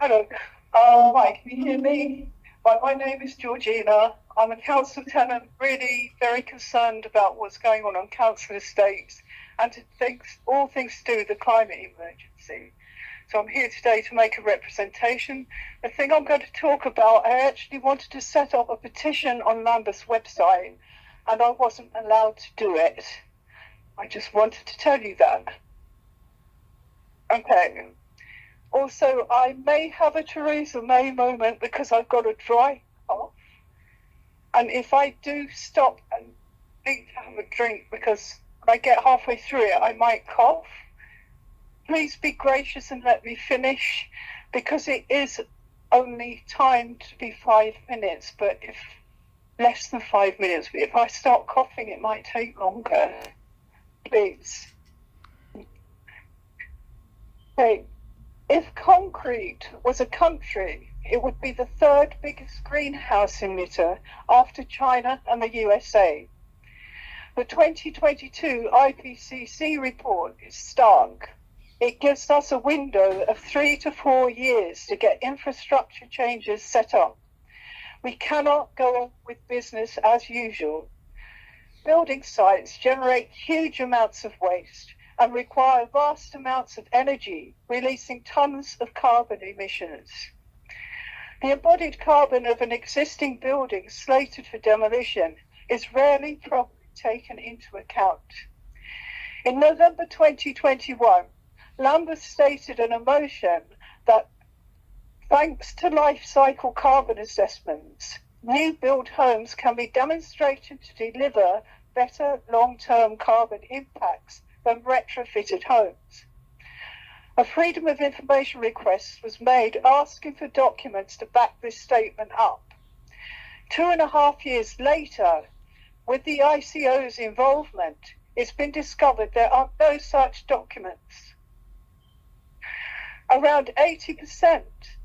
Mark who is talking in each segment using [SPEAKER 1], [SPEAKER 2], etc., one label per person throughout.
[SPEAKER 1] Hello. Right, can you hear me? Right, my name is Georgina. I'm a council tenant, really very concerned about what's going on council estates and all things to do with the climate emergency. So I'm here today to make a representation. The thing I'm going to talk about, I actually wanted to set up a petition on Lambeth's website and I wasn't allowed to do it. I just wanted to tell you that. Okay. Also, I may have a Theresa May moment because I've got a dry cough. And if I do stop and need to have a drink because when I get halfway through it, I might cough. Please be gracious and let me finish because it is only timed to be 5 minutes, but if less than 5 minutes, but if I start coughing, it might take longer. Please. Okay. If concrete was a country, it would be the third biggest greenhouse emitter after China and the USA. The 2022 IPCC report is stark. It gives us a window of 3 to 4 years to get infrastructure changes set up. We cannot go on with business as usual. Building sites generate huge amounts of waste and require vast amounts of energy, releasing tons of carbon emissions. The embodied carbon of an existing building slated for demolition is rarely properly taken into account. In November 2021, Lambeth stated in a motion that thanks to life cycle carbon assessments, new build homes can be demonstrated to deliver better long-term carbon impacts than retrofitted homes. A Freedom of Information request was made asking for documents to back this statement up. 2.5 years later, with the ICO's involvement, it's been discovered there are no such documents. Around 80%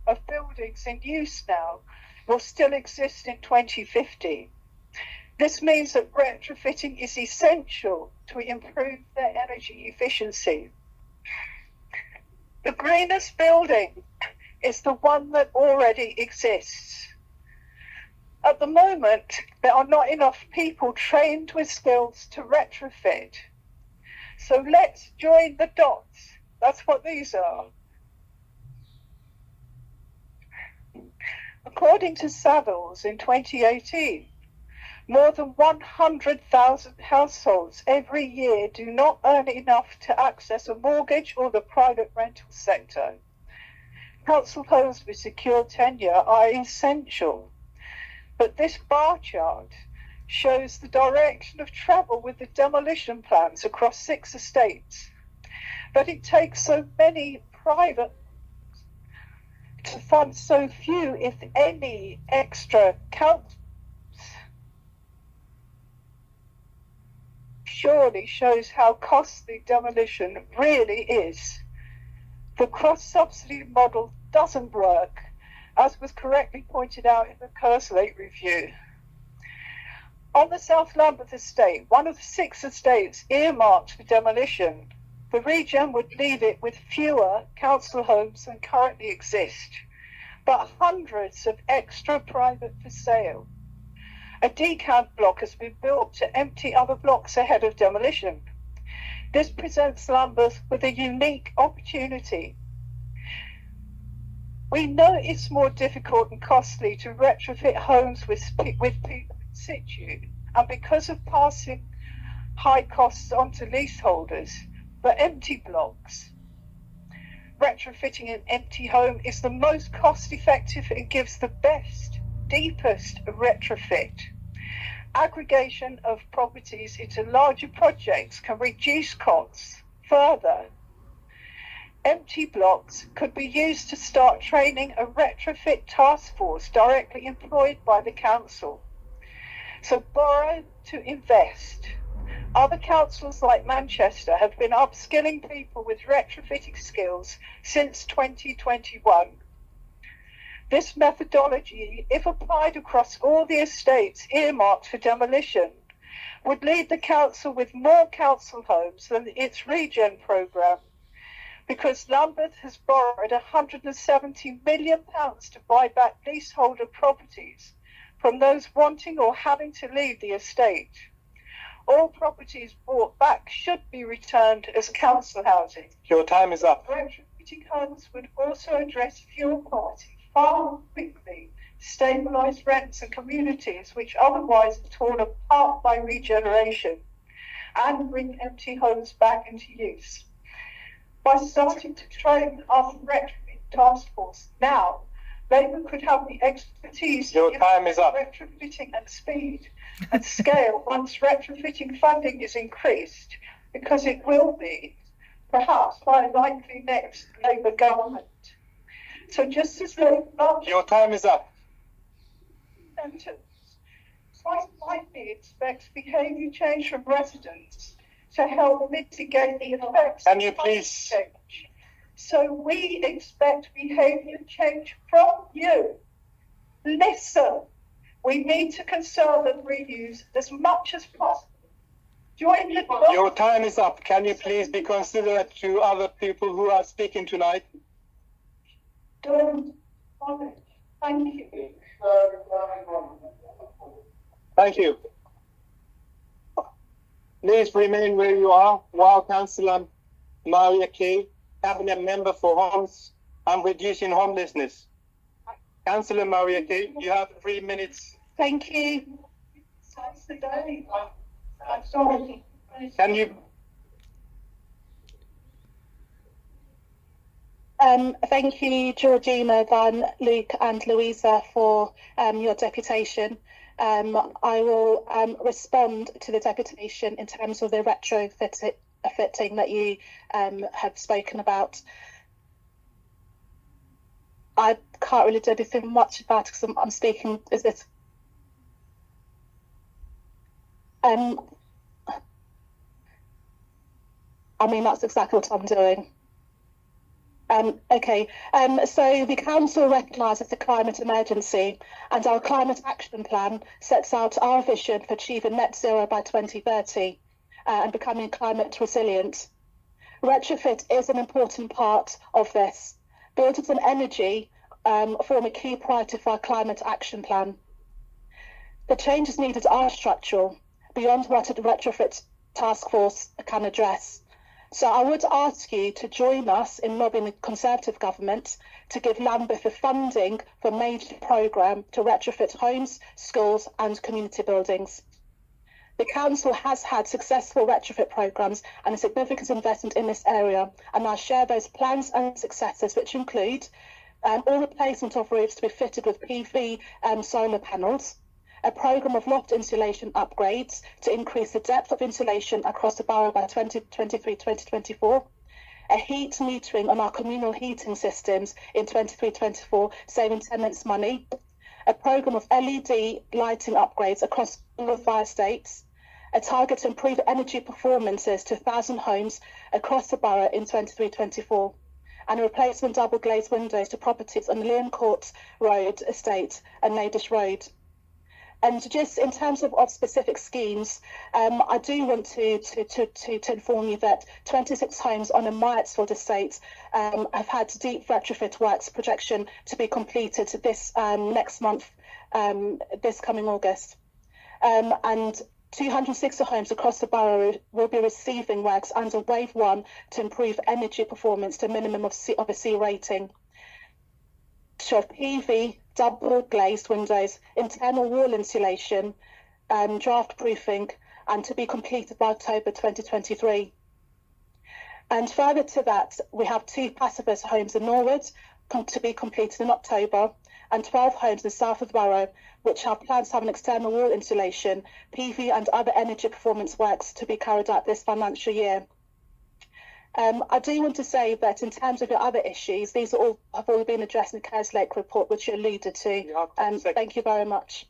[SPEAKER 1] of buildings in use now will still exist in 2050. This means that retrofitting is essential to improve their energy efficiency. The greenest building is the one that already exists. At the moment, there are not enough people trained with skills to retrofit. So let's join the dots. That's what these are. According to Savills in 2018, more than 100,000 households every year do not earn enough to access a mortgage or the private rental sector. Council homes with secure tenure are essential, but this bar chart shows the direction of travel with the demolition plans across 6 estates. But it takes so many private to fund so few, if any, extra councils. Surely shows how costly demolition really is. The cross-subsidy model doesn't work, as was correctly pointed out in the Kerslake review. On the South Lambeth estate, one of the 6 estates earmarked for demolition, the region would leave it with fewer council homes than currently exist, but hundreds of extra private for sale. A decant block has been built to empty other blocks ahead of demolition. This presents Lambeth with a unique opportunity. We know it's more difficult and costly to retrofit homes with people in situ, and because of passing high costs onto leaseholders, for empty blocks. Retrofitting an empty home is the most cost-effective and gives the best, deepest retrofit. Aggregation of properties into larger projects can reduce costs further. Empty blocks could be used to start training a retrofit task force directly employed by the council. So borrow to invest. Other councils like Manchester have been upskilling people with retrofitting skills since 2021. This methodology, if applied across all the estates earmarked for demolition, would leave the council with more council homes than its regen programme, because Lambeth has borrowed £170 million to buy back leaseholder properties from those wanting or having to leave the estate. All properties bought back should be returned as council housing.
[SPEAKER 2] Your time is up.
[SPEAKER 1] Retrofitting homes would also address fuel poverty far more quickly, stabilise rents and communities which otherwise are torn apart by regeneration, and bring empty homes back into use. By starting to train our retrofit task force now, Labour could have the expertise
[SPEAKER 2] Your time is up.
[SPEAKER 1] retrofitting and speed and scale once retrofitting funding is increased, because it will be, perhaps by a likely next Labour government. So just as Labour
[SPEAKER 2] Your time is up.
[SPEAKER 1] sentence, quite likely expects behaviour change from residents to help mitigate the effects
[SPEAKER 2] Can you
[SPEAKER 1] of climate
[SPEAKER 2] please-
[SPEAKER 1] change. So we expect behaviour change from you. Listen, we need to conserve and reuse as much as possible. Join the
[SPEAKER 2] Your time is up. Can you please be considerate to other people who are speaking tonight?
[SPEAKER 1] Don't follow. Thank you.
[SPEAKER 2] Thank you. Please remain where you are while Councillor Maria Kay, Cabinet Member for Homes and Reducing Homelessness. Councillor Maria Kay, you have 3 minutes.
[SPEAKER 1] Thank you. I'm sorry.
[SPEAKER 2] Can you?
[SPEAKER 3] Thank you, Georgina, Van, Luke and Louisa for your deputation. I will respond to the deputation in terms of the retrofitting that you have spoken about. I can't really do anything much about it because I'm speaking as this. I mean, that's exactly what I'm doing. So the Council recognises the climate emergency, and our climate action plan sets out our vision for achieving net zero by 2030 and becoming climate resilient. Retrofit is an important part of this. Buildings and energy form a key priority for our climate action plan. The changes needed are structural, beyond what a retrofit task force can address. So I would ask you to join us in lobbying the Conservative government to give Lambeth the funding for a major programme to retrofit homes, schools and community buildings. The Council has had successful retrofit programmes and a significant investment in this area, and I share those plans and successes, which include all replacement of roofs to be fitted with PV solar panels, a programme of loft insulation upgrades to increase the depth of insulation across the borough by 2023-2024, a heat metering on our communal heating systems in 23-24, saving tenants money, a programme of LED lighting upgrades across all of our estates, a target to improve energy performances to 1,000 homes across the borough in 23-24, and a replacement double glazed windows to properties on Leon Court Road Estate and Nadish Road. And just in terms of specific schemes, I do want to inform you that 26 homes on a Myattsfield estate have had deep retrofit works projection to be completed this next month, this coming August. And 260 homes across the borough will be receiving works under Wave 1 to improve energy performance to a minimum of a C rating. To have PV, double glazed windows, internal wall insulation, draft proofing, and to be completed by October 2023. And further to that, we have 2 pacifist homes in Norwood to be completed in October, and 12 homes in the south of the borough, which have plans to have an external wall insulation, PV and other energy performance works to be carried out this financial year. I do want to say that in terms of your other issues, these have all been addressed in the Kerslake report, which you alluded to. Thank you very much.